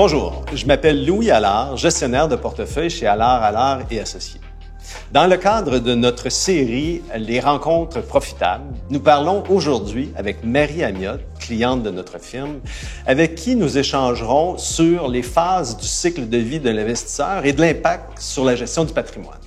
Bonjour, je m'appelle Louis Allard, gestionnaire de portefeuille chez Allard et Associés. Dans le cadre de notre série Les rencontres profitables, nous parlons aujourd'hui avec Marie Amiotte, cliente de notre firme, avec qui nous échangerons sur les phases du cycle de vie de l'investisseur et de l'impact sur la gestion du patrimoine.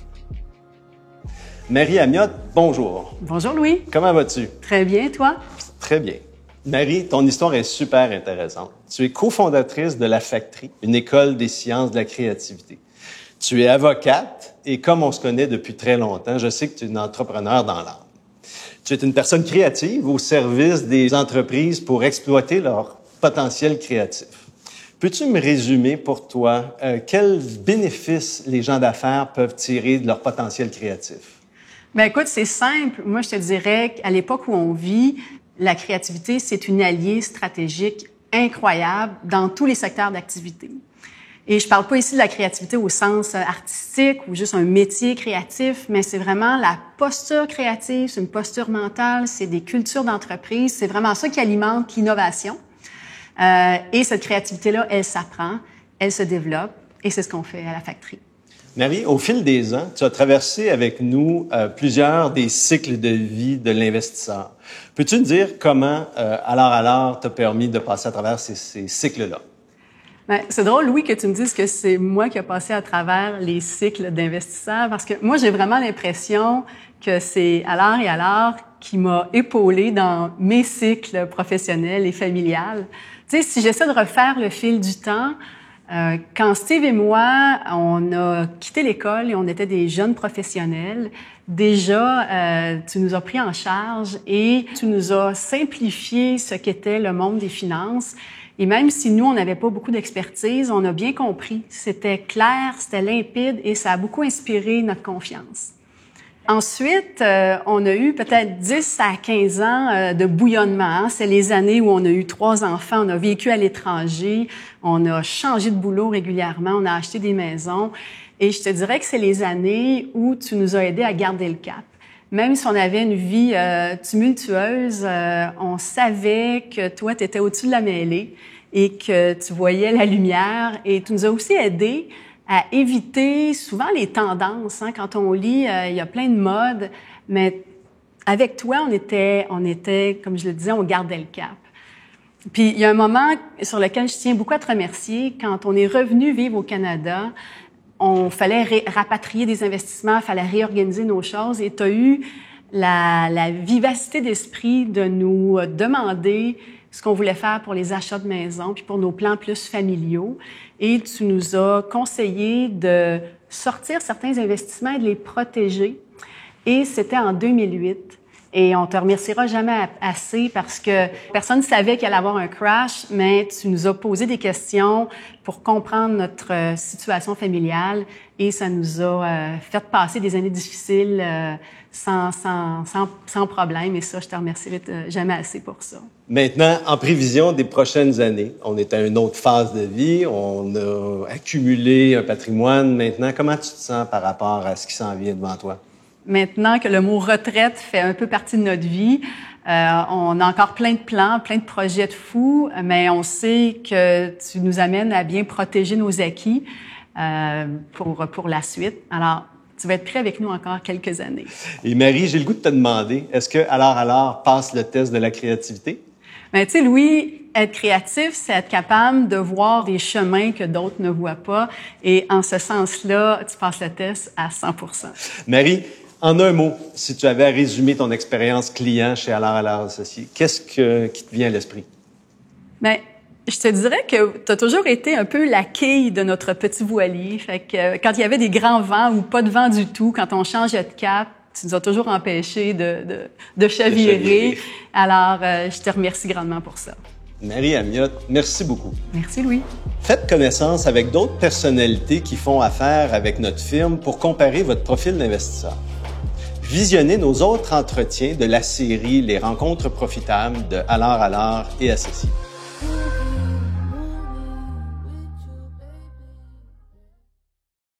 Marie Amiotte, bonjour. Bonjour Louis. Comment vas-tu? Très bien, toi? Très bien. Marie, ton histoire est super intéressante. Tu es cofondatrice de La Factory, une école des sciences de la créativité. Tu es avocate et comme on se connaît depuis très longtemps, je sais que tu es une entrepreneur dans l'âme. Tu es une personne créative au service des entreprises pour exploiter leur potentiel créatif. Peux-tu me résumer pour toi quels bénéfices les gens d'affaires peuvent tirer de leur potentiel créatif? Ben écoute, c'est simple. Moi, je te dirais qu'à l'époque où on vit, la créativité, c'est une alliée stratégique incroyable dans tous les secteurs d'activité. Et je parle pas ici de la créativité au sens artistique ou juste un métier créatif, mais c'est vraiment la posture créative, c'est une posture mentale, c'est des cultures d'entreprise, c'est vraiment ça qui alimente l'innovation. Et cette créativité-là, elle s'apprend, elle se développe, et c'est ce qu'on fait à La Factory. Marie, au fil des ans, tu as traversé avec nous plusieurs des cycles de vie de l'investisseur. Peux-tu nous dire comment Allard t'a permis de passer à travers ces cycles-là? Ben, c'est drôle, Louis, que tu me dises que c'est moi qui ai passé à travers les cycles d'investisseurs, parce que moi, j'ai vraiment l'impression que c'est Allard qui m'a épaulée dans mes cycles professionnels et familiales. Tu sais, si j'essaie de refaire le fil du temps, quand Steve et moi, on a quitté l'école et on était des jeunes professionnels, déjà, tu nous as pris en charge et tu nous as simplifié ce qu'était le monde des finances. Et même si nous, on n'avait pas beaucoup d'expertise, on a bien compris. C'était clair, c'était limpide et ça a beaucoup inspiré notre confiance. Ensuite, on a eu peut-être 10 à 15 ans de bouillonnement. C'est les années où on a eu 3 enfants, on a vécu à l'étranger, on a changé de boulot régulièrement, on a acheté des maisons. Et je te dirais que c'est les années où tu nous as aidés à garder le cap. Même si on avait une vie tumultueuse, on savait que toi, tu étais au-dessus de la mêlée et que tu voyais la lumière. Et tu nous as aussi aidés à éviter souvent les tendances. Hein. Quand on lit, il y a plein de modes, mais avec toi, on était, comme je le disais, on gardait le cap. Puis il y a un moment sur lequel je tiens beaucoup à te remercier. Quand on est revenu vivre au Canada, on fallait rapatrier des investissements, il fallait réorganiser nos choses et tu as eu la vivacité d'esprit de nous demander ce qu'on voulait faire pour les achats de maison puis pour nos plans plus familiaux. Et tu nous as conseillé de sortir certains investissements et de les protéger. Et c'était en 2008. Et on te remerciera jamais assez parce que personne ne savait qu'il allait avoir un crash, mais tu nous as posé des questions pour comprendre notre situation familiale et ça nous a fait passer des années difficiles sans problème. Et ça, je te remercierai jamais assez pour ça. Maintenant, en prévision des prochaines années, on est à une autre phase de vie, on a accumulé un patrimoine. Maintenant, comment tu te sens par rapport à ce qui s'en vient devant toi? Maintenant que le mot retraite fait un peu partie de notre vie, on a encore plein de plans, plein de projets de fous, mais on sait que tu nous amènes à bien protéger nos acquis pour la suite. Alors, tu vas être prêt avec nous encore quelques années. Et Marie, j'ai le goût de te demander, est-ce que Allard passe le test de la créativité? Ben, tu sais, Louis, être créatif, c'est être capable de voir des chemins que d'autres ne voient pas. Et en ce sens-là, tu passes le test à 100%. Marie, en un mot, si tu avais à résumer ton expérience client chez Allard Associés, qu'est-ce qui te vient à l'esprit? Bien, je te dirais que tu as toujours été un peu la quille de notre petit voilier. Fait que quand il y avait des grands vents ou pas de vent du tout, quand on changeait de cap, tu nous as toujours empêchés de chavirer. Alors, je te remercie grandement pour ça. Marie Amiotte, merci beaucoup. Merci, Louis. Faites connaissance avec d'autres personnalités qui font affaire avec notre firme pour comparer votre profil d'investisseur. Visionnez nos autres entretiens de la série Les rencontres profitables de Allard et Associés.